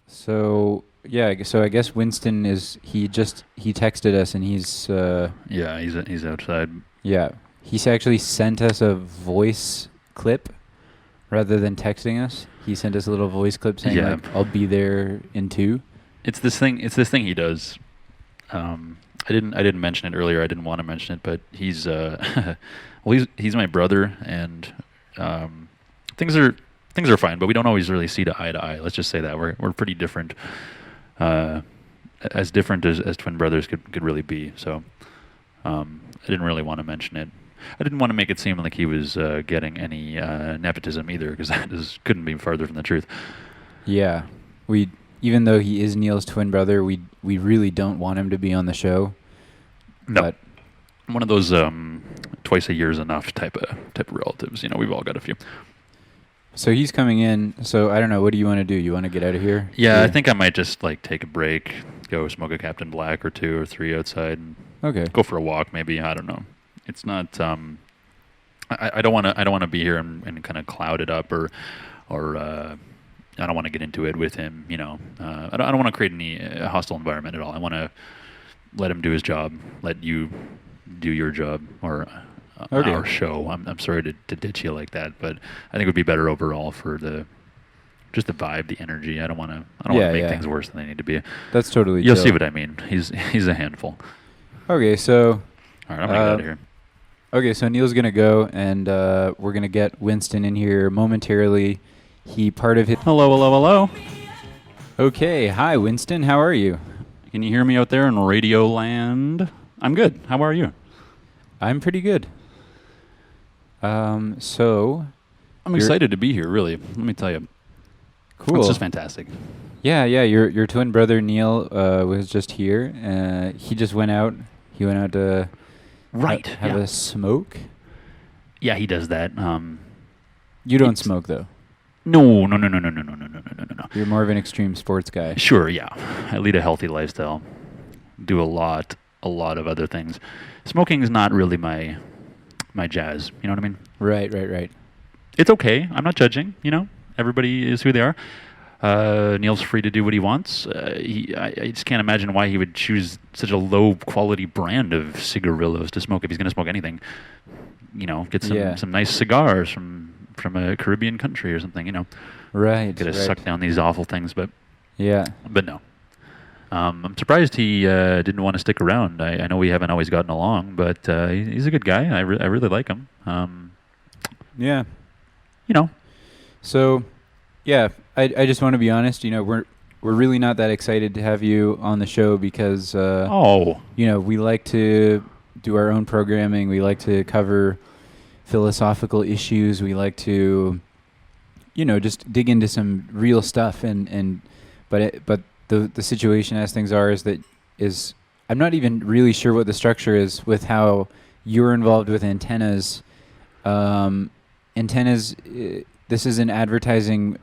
So I guess Winston he texted us and Yeah, he's outside. yeah, he's actually sent us a voice clip rather than texting us. He sent us a little voice clip saying Yeah, like I'll be there in 2. it's this thing. It's this thing he does. I didn't mention it earlier. I didn't want to mention it, but he's well, he's my brother, and things are fine, but we don't always really see eye to eye. Let's just say that we're pretty different, as different as twin brothers could really be. So I didn't really want to mention it. I didn't want to make it seem like he was getting any nepotism either, because couldn't be farther from the truth. Yeah, we even though he is Neil's twin brother, we really don't want him to be on the show. No, But one of those twice a year is enough type of relatives. We've all got a few. so he's coming in. So I don't know. What do you want to do? You want to get out of here? Yeah, I think I might just take a break, go smoke a Captain Black or 2 or 3 outside, and Okay. go for a walk. Maybe, I don't know. It's not. I don't want to be here and kind of cloud it up or I don't want to get into it with him. I don't want to create any hostile environment at all. I want to let him do his job. Let you do your job or Okay. our show. I'm sorry to ditch you like that, but I think it would be better overall for just the vibe, the energy. I don't want to make things worse than they need to be. That's totally You'll chill. see what I mean. He's a handful. Okay, so All right, I'm gonna get out of here. Okay, so Neil's gonna go, and we're gonna get Winston in here momentarily. Hello. Okay, hi Winston, how are you? Can you hear me out there in Radio Land? I'm good. How are you? I'm pretty good. So I'm excited to be here. Really, let me tell you. cool. It's just fantastic. Yeah. Your twin brother Neil was just here. He just went out. He went out to have a smoke. Yeah, he does that. You don't smoke though. No. You're more of an extreme sports guy. Sure, yeah. I lead a healthy lifestyle. Do a lot of other things. Smoking is not really my jazz. You know what I mean? Right. It's okay. I'm not judging. Everybody is who they are. Neil's free to do what he wants. I just can't imagine why he would choose such a low quality brand of cigarillos to smoke if he's going to smoke anything. Get some nice cigars from a Caribbean country or something. Right. Get to suck down these awful things, but no. I'm surprised he didn't want to stick around. I know we haven't always gotten along, but he's a good guy. I really like him. Yeah. So, yeah, I just want to be honest. We're really not that excited to have you on the show because we like to do our own programming. We like to cover philosophical issues. We like to, just dig into some real stuff. But the situation as things are is I'm not even really sure what the structure is with how you're involved with antennas. Antennas. This is an advertising.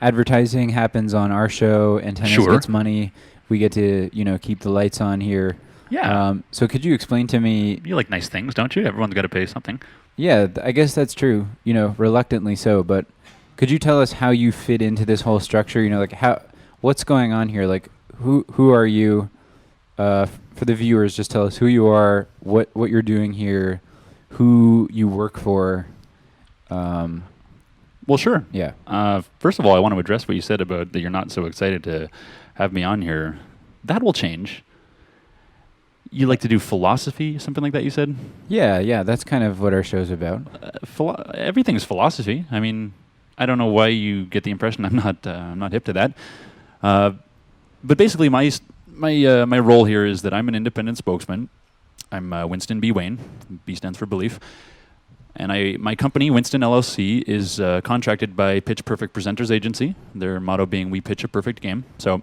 Advertising happens on our show. Antennas gets money. We get to keep the lights on here. Yeah. So could you explain to me? You like nice things, don't you? Everyone's got to pay something. Yeah, I guess that's true. Reluctantly so. But could you tell us how you fit into this whole structure? What's going on here? Like, who are you? For the viewers, just tell us who you are, what you're doing here, who you work for. Well, sure. Yeah. First of all, I want to address what you said about that you're not so excited to have me on here. That will change. You like to do philosophy, something like that, you said? Yeah, that's kind of what our show's about. Everything's philosophy. I mean, I don't know why you get the impression I'm not hip to that. But basically, my role here is that I'm an independent spokesman. I'm Winston B. Wayne. B stands for belief. And my company, Winston LLC, is contracted by Pitch Perfect Presenters Agency, their motto being, we pitch a perfect game. So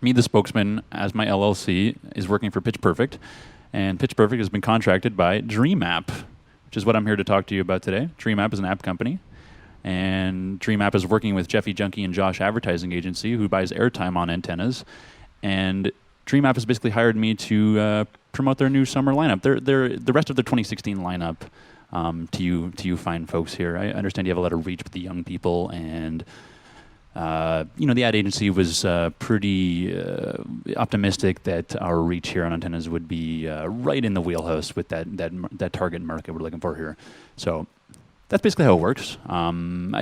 me, the spokesman, as my LLC, is working for Pitch Perfect. And Pitch Perfect has been contracted by Dream App, which is what I'm here to talk to you about today. Dream App is an app company. And Dream App is working with Jeffy Junkie and Josh Advertising Agency, who buys airtime on antennas. And Dream App has basically hired me to promote their new summer lineup. The rest of their 2016 lineup to you fine folks here. I understand you have a lot of reach with the young people, and the ad agency was pretty optimistic that our reach here on antennas would be right in the wheelhouse with that target market we're looking for here. So that's basically how it works. I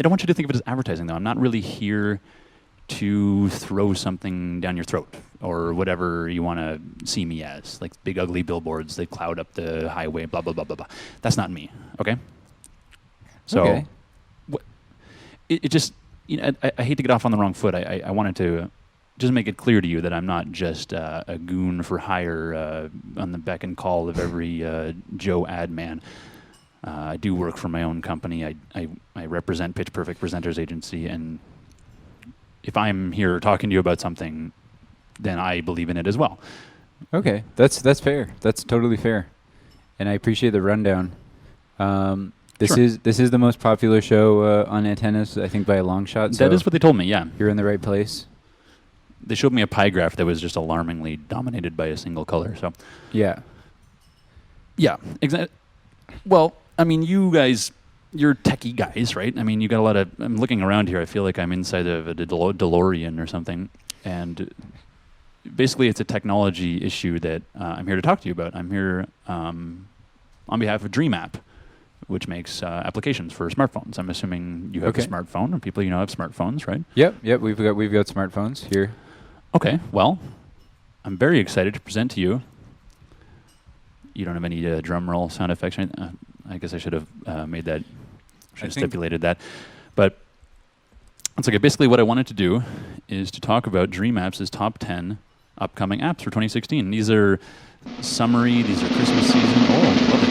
don't want you to think of it as advertising, though. I'm not really here to throw something down your throat or whatever you want to see me as, like big ugly billboards that cloud up the highway, blah, blah, blah, blah, blah. That's not me, okay? So okay. It just, I hate to get off on the wrong foot. I wanted to just make it clear to you that I'm not just a goon for hire on the beck and call of every Joe ad man. I do work for my own company. I represent Pitch Perfect Presenters Agency, and if I'm here talking to you about something, then I believe in it as well. Okay, that's fair. That's totally fair, and I appreciate the rundown. This is the most popular show on antennas, I think, by a long shot. That is what they told me. Yeah, you're in the right place. They showed me a pie graph that was just alarmingly dominated by a single color. So, yeah, exactly. Well, I mean, you guys, you're techie guys, right? I mean, you got a lot of. I'm looking around here. I feel like I'm inside of a DeLorean or something, and basically, it's a technology issue that I'm here to talk to you about. I'm here on behalf of Dream App, which makes applications for smartphones. I'm assuming you have a smartphone, or people have smartphones, right? Yep. We've got smartphones here. Okay. Well, I'm very excited to present to you. You don't have any drum roll sound effects, right? I guess I should have made that. Should have stipulated that. But it's okay. Basically, what I wanted to do is to talk about Dream Apps' top 10 upcoming apps for 2016. These are summary. These are Christmas season. Oh, love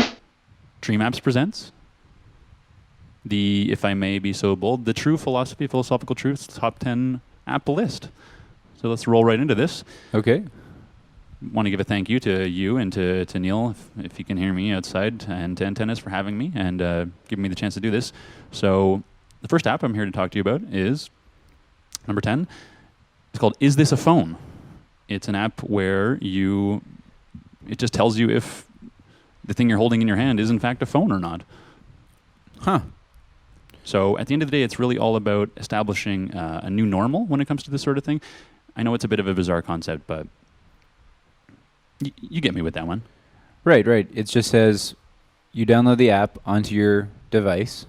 it. Dream Apps presents the, if I may be so bold, the True Philosophical Truths top 10 app list. So let's roll right into this. Okay. Want to give a thank you to you and to Neil, if you can hear me outside, and to Antennas for having me and giving me the chance to do this. So the first app I'm here to talk to you about is number 10. It's called Is This a Phone? It's an app where it just tells you if the thing you're holding in your hand is in fact a phone or not. Huh. So at the end of the day, it's really all about establishing a new normal when it comes to this sort of thing. I know it's a bit of a bizarre concept, but you get me with that one. Right. It just says you download the app onto your device.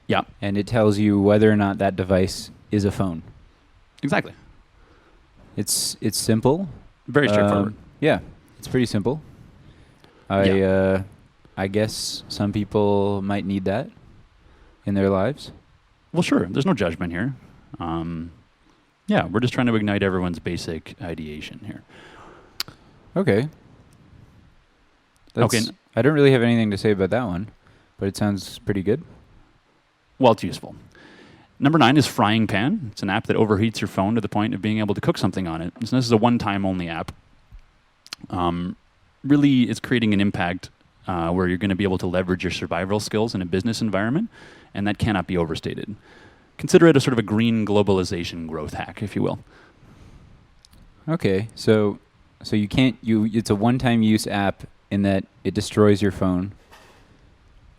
Yeah. And it tells you whether or not that device is a phone. Exactly. It's simple. Very straightforward. Yeah, it's pretty simple. I guess some people might need that in their lives. Well, sure. There's no judgment here. We're just trying to ignite everyone's basic ideation here. Okay. I don't really have anything to say about that one, but it sounds pretty good. Well, it's useful. Number 9 is Frying Pan. It's an app that overheats your phone to the point of being able to cook something on it. So this is a one-time only app. Really, it's creating an impact where you're going to be able to leverage your survival skills in a business environment, and that cannot be overstated. Consider it a sort of a green globalization growth hack, if you will. Okay, so you can't. It's a one-time use app in that it destroys your phone.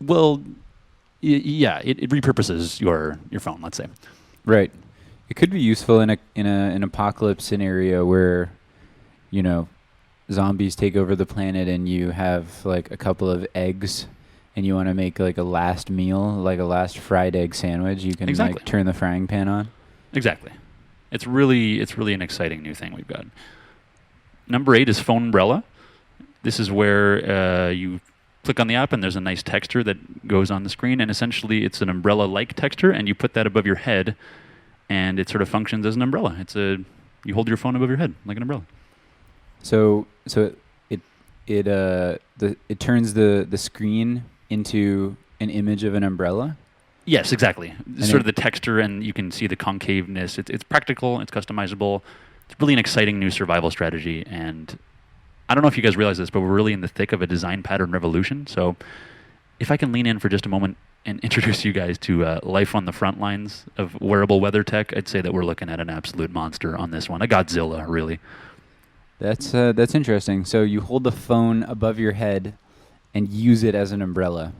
Well, it repurposes your phone. Let's say. Right. It could be useful in an apocalypse scenario where, zombies take over the planet and you have like a couple of eggs and you want to make like a last meal, like a last fried egg sandwich. You can like turn the frying pan on. Exactly. It's really an exciting new thing we've got. Number 8 is Phone Umbrella. This is where you click on the app and there's a nice texture that goes on the screen, and essentially it's an umbrella-like texture, and you put that above your head, and it sort of functions as an umbrella. You hold your phone above your head like an umbrella. So it turns the screen into an image of an umbrella? Yes, exactly. Sort of the texture, and you can see the concaveness. It's practical, it's customizable. It's really an exciting new survival strategy, and I don't know if you guys realize this, but we're really in the thick of a design pattern revolution. So if I can lean in for just a moment and introduce you guys to life on the front lines of wearable weather tech, I'd say that we're looking at an absolute monster on this one. A Godzilla, really. That's interesting. So you hold the phone above your head, and use it as an umbrella.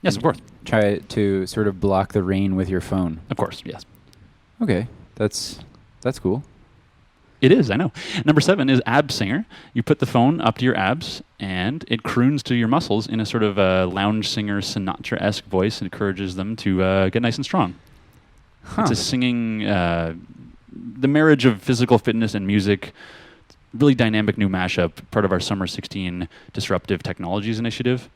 Yes, of course. Try to sort of block the rain with your phone. Of course, yes. Okay, that's cool. It is, I know. Number 7 is Ab Singer. You put the phone up to your abs, and it croons to your muscles in a sort of lounge singer, Sinatra-esque voice. It encourages them to get nice and strong. Huh. It's a singing, the marriage of physical fitness and music, really dynamic new mashup, part of our Summer 16 Disruptive Technologies Initiative.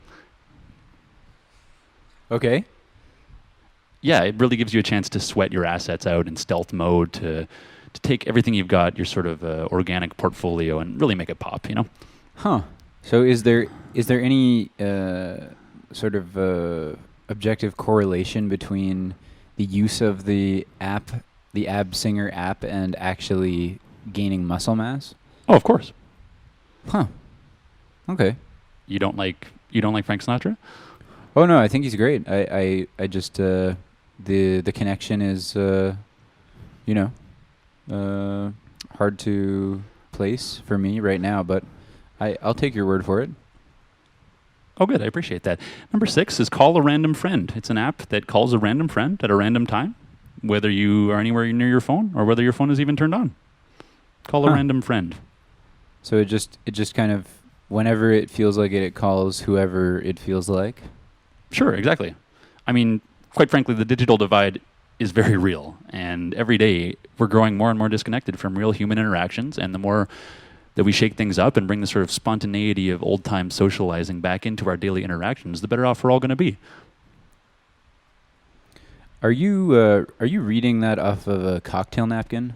Okay. Yeah, it really gives you a chance to sweat your assets out in stealth mode, to take everything you've got, your sort of organic portfolio, and really make it pop, you know? Huh. So is there any sort of objective correlation between the use of the app, the Ab Singer app, and actually gaining muscle mass? Oh, of course. Huh. Okay. You don't like Frank Sinatra? Oh no, I think he's great. I just the connection is hard to place for me right now, but I'll take your word for it. Oh, good. I appreciate that. Number 6 is Call a Random Friend. It's an app that calls a random friend at a random time, whether you are anywhere near your phone or whether your phone is even turned on. Call a random friend. So it just kind of, whenever it feels like it calls whoever it feels like? Sure, exactly. I mean, quite frankly, the digital divide is very real, and every day we're growing more and more disconnected from real human interactions, and the more that we shake things up and bring the sort of spontaneity of old-time socializing back into our daily interactions, the better off we're all going to be. Are you reading that off of a cocktail napkin?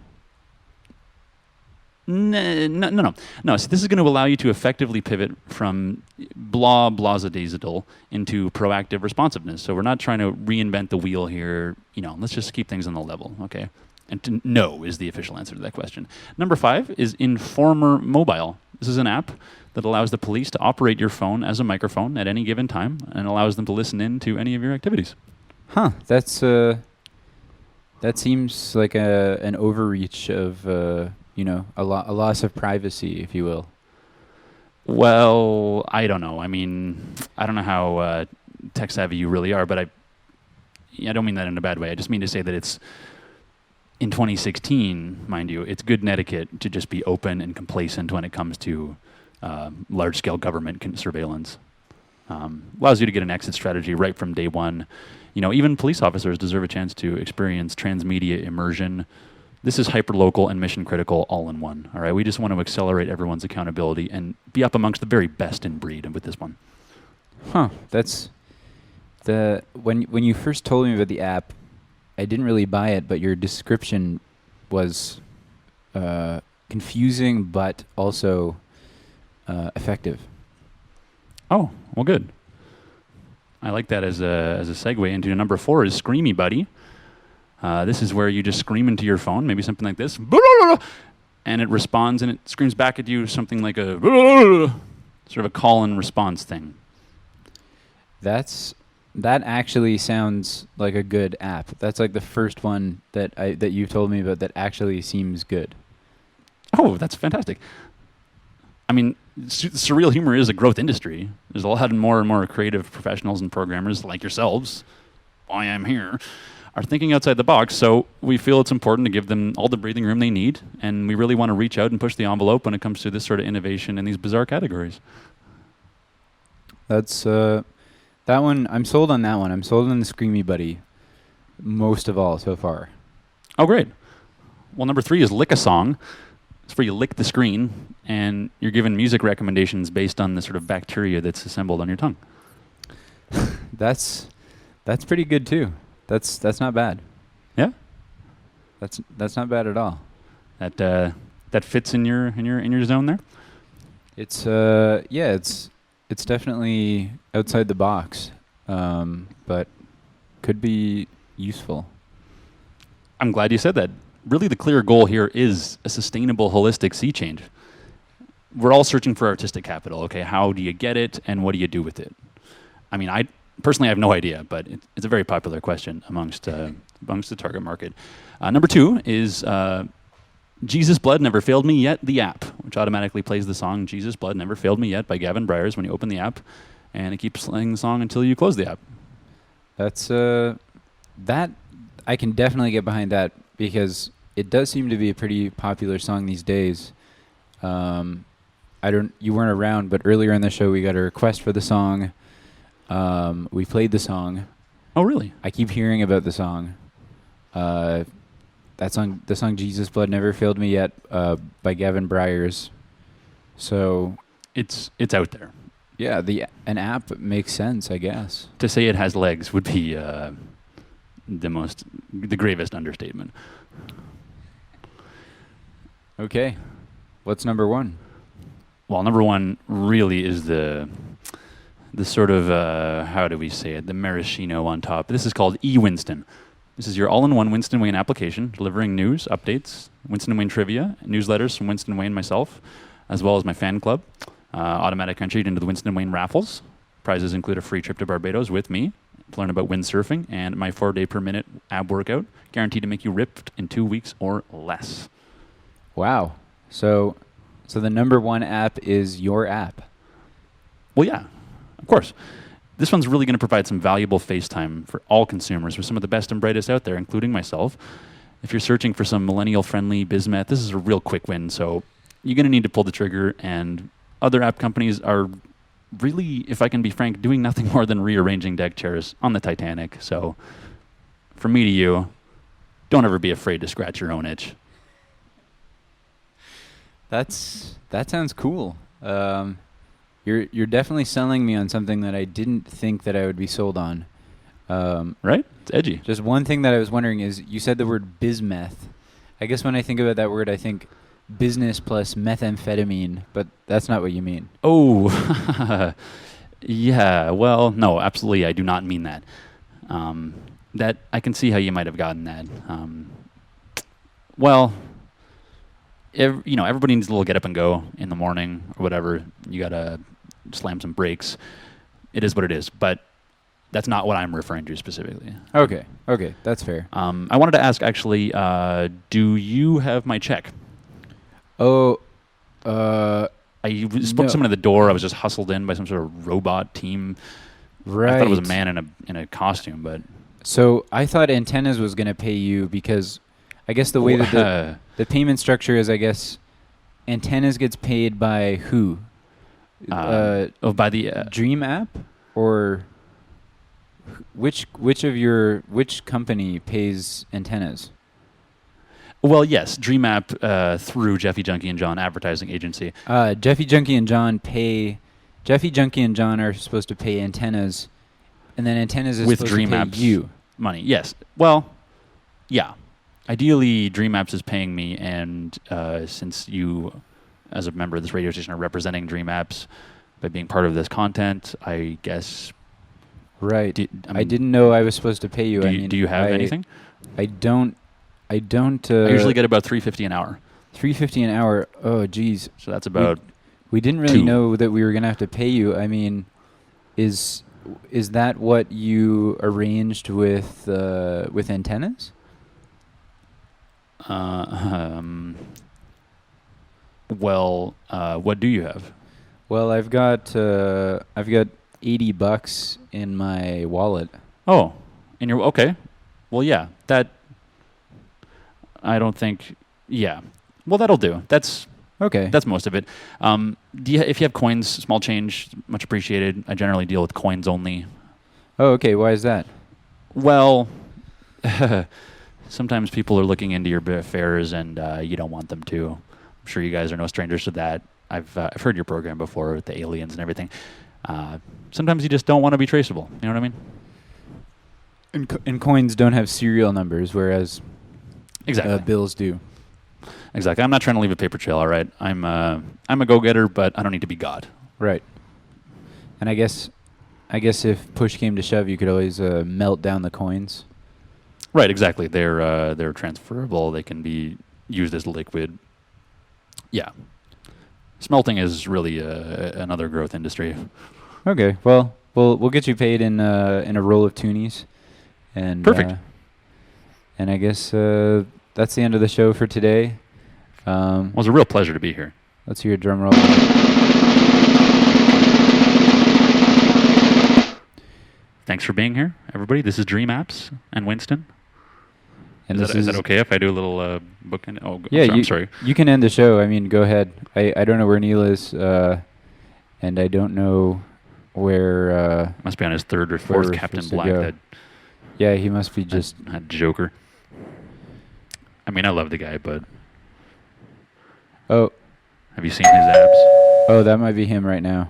No. So this is going to allow you to effectively pivot from blazadizdle into proactive responsiveness. So we're not trying to reinvent the wheel here. Let's just keep things on the level, okay? And no is the official answer to that question. Number 5 is Informer Mobile. This is an app that allows the police to operate your phone as a microphone at any given time and allows them to listen in to any of your activities. Huh. That seems like an overreach of a loss of privacy, if you will. Well, I don't know. I mean, I don't know how tech savvy you really are, but I don't mean that in a bad way. I just mean to say that it's, in 2016, mind you, it's good etiquette to just be open and complacent when it comes to large-scale government surveillance. Allows you to get an exit strategy right from day one. Even police officers deserve a chance to experience transmedia immersion. This is hyperlocal and mission critical all in one. All right, we just want to accelerate everyone's accountability and be up amongst the very best in breed with this one. Huh. That's when you first told me about the app, I didn't really buy it, but your description was confusing but also effective. Oh, well, good. I like that as a segue into number 4 is Screamy Buddy. This is where you just scream into your phone, maybe something like this, and it responds and it screams back at you something like a sort of a call and response thing. That actually sounds like a good app. That's like the first one that you've told me about that actually seems good. Oh, that's fantastic. I mean, surreal humor is a growth industry. There's a lot more and more creative professionals and programmers like yourselves, I am here, are thinking outside the box, so we feel it's important to give them all the breathing room they need, and we really want to reach out and push the envelope when it comes to this sort of innovation in these bizarre categories. That's that one. I'm sold on that one. I'm sold on the Screamy Buddy most of all so far. Oh, great. Well, number 3 is Lick a Song. It's where you lick the screen, and you're given music recommendations based on the sort of bacteria that's assembled on your tongue. That's pretty good too. That's not bad. Yeah, that's not bad at all. That fits in your zone there. It's it's definitely outside the box, but could be useful. I'm glad you said that. Really, the clear goal here is a sustainable, holistic sea change. We're all searching for artistic capital. Okay, how do you get it, and what do you do with it? I mean, I personally have no idea, but it's a very popular question amongst the target market. Number 2 is Jesus Blood Never Failed Me Yet, the app, which automatically plays the song Jesus Blood Never Failed Me Yet by Gavin Bryars when you open the app. and it keeps playing the song until you close the app. That's that I can definitely get behind that because it does seem to be a pretty popular song these days. You weren't around, but earlier in the show we got a request for the song. We played the song. Oh, really? I keep hearing about the song. The song "Jesus Blood Never Failed Me Yet" by Gavin Bryars. So it's out there. Yeah, an app makes sense, I guess. To say it has legs would be the gravest understatement. Okay, what's number one? Well, number one really is the sort of how do we say it? The maraschino on top. This is called eWinston. This is your all-in-one Winston Wayne application, delivering news, updates, Winston Wayne trivia, newsletters from Winston Wayne myself, as well as my fan club. Automatic entry into the Winston Wayne raffles. Prizes include a free trip to Barbados with me to learn about windsurfing and my 4-day-per-minute ab workout, guaranteed to make you ripped in 2 weeks or less. Wow. So the number one app is your app. Well, yeah, of course. This one's really going to provide some valuable FaceTime for all consumers with some of the best and brightest out there, including myself. If you're searching for some millennial-friendly bismet, this is a real quick win, so you're going to need to pull the trigger, and other app companies are really, if I can be frank, doing nothing more than rearranging deck chairs on the Titanic. So from me to you, don't ever be afraid to scratch your own itch. That sounds cool. You're definitely selling me on something that I didn't think that I would be sold on. Right? It's edgy. Just one thing that I was wondering is, you said the word bismeth. I guess when I think about that word, I think business plus methamphetamine, but that's not what you mean. Oh, yeah. Well, no, absolutely. I do not mean that. That I can see how you might have gotten that. Everybody needs a little get up and go in the morning or whatever. You gotta slam some brakes. It is what it is, but that's not what I'm referring to specifically. Okay, that's fair. I wanted to ask, actually, do you have my check? Oh, I spoke to someone at the door. I was just hustled in by some sort of robot team. Right. I thought it was a man in a costume, but so I thought Antennas was going to pay you because I guess the way that the payment structure is, I guess Antennas gets paid by who? By the Dream app, or which company pays Antennas? Well, yes, Dream App through Jeffy Junkie and John advertising agency. Jeffy Junkie and John are supposed to pay Antennas, and then Antennas is with supposed Dream to pay Apps you money. Yes. Well, yeah. Ideally, Dream Apps is paying me, and since you, as a member of this radio station, are representing Dream Apps by being part of this content, I guess. Right. I didn't know I was supposed to pay you. Do you have anything? I don't. I usually get about $3.50 an hour. $3.50 an hour. Oh, geez. So that's about. We didn't really know that we were going to have to pay you. I mean, is that what you arranged with Antennas? Well, what do you have? Well, I've got $80 in my wallet. Oh, okay. Well, yeah, that. I don't think. Yeah. Well, that'll do. That's okay. That's most of it. If you have coins, small change, much appreciated. I generally deal with coins only. Oh, okay. Why is that? Well, sometimes people are looking into your affairs, and you don't want them to. I'm sure you guys are no strangers to that. I've heard your program before with the aliens and everything. Sometimes you just don't want to be traceable. You know what I mean? And coins don't have serial numbers, whereas exactly bills do. Exactly. I'm not trying to leave a paper trail. All right. I'm a go-getter, but I don't need to be God. Right. And I guess if push came to shove, you could always melt down the coins. Right. Exactly. They're transferable. They can be used as liquid. Yeah. Smelting is really another growth industry. Okay. Well, we'll get you paid in a roll of toonies. And perfect. And I guess that's the end of the show for today. It was a real pleasure to be here. Let's hear a drum roll. thanks for being here, everybody. This is Dream Apps and Winston. And is that okay if I do a little book? Yeah, I'm sorry. You can end the show. I mean, go ahead. I don't know where Neil is, and I don't know where... must be on his third or fourth Captain Black. Yeah, he must be just... a Joker. I mean, I love the guy, but... Oh. Have you seen his abs? Oh, that might be him right now.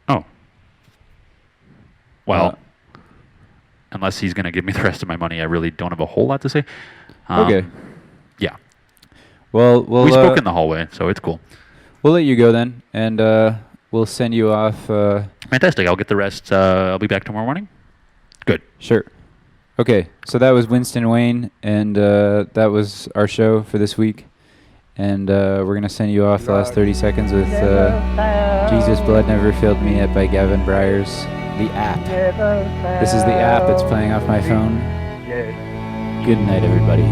Oh. Well, unless he's going to give me the rest of my money, I really don't have a whole lot to say. Okay. Yeah. Well, we spoke in the hallway, so it's cool. We'll let you go then, and we'll send you off. Fantastic. I'll get the rest. I'll be back tomorrow morning. Good. Sure. Okay, so that was Winston Wayne, and that was our show for this week. And we're going to send you off the last 30 seconds with Jesus' Blood Never Failed Me by Gavin Bryars, the app. This is the app. It's playing off my phone. Good night, everybody.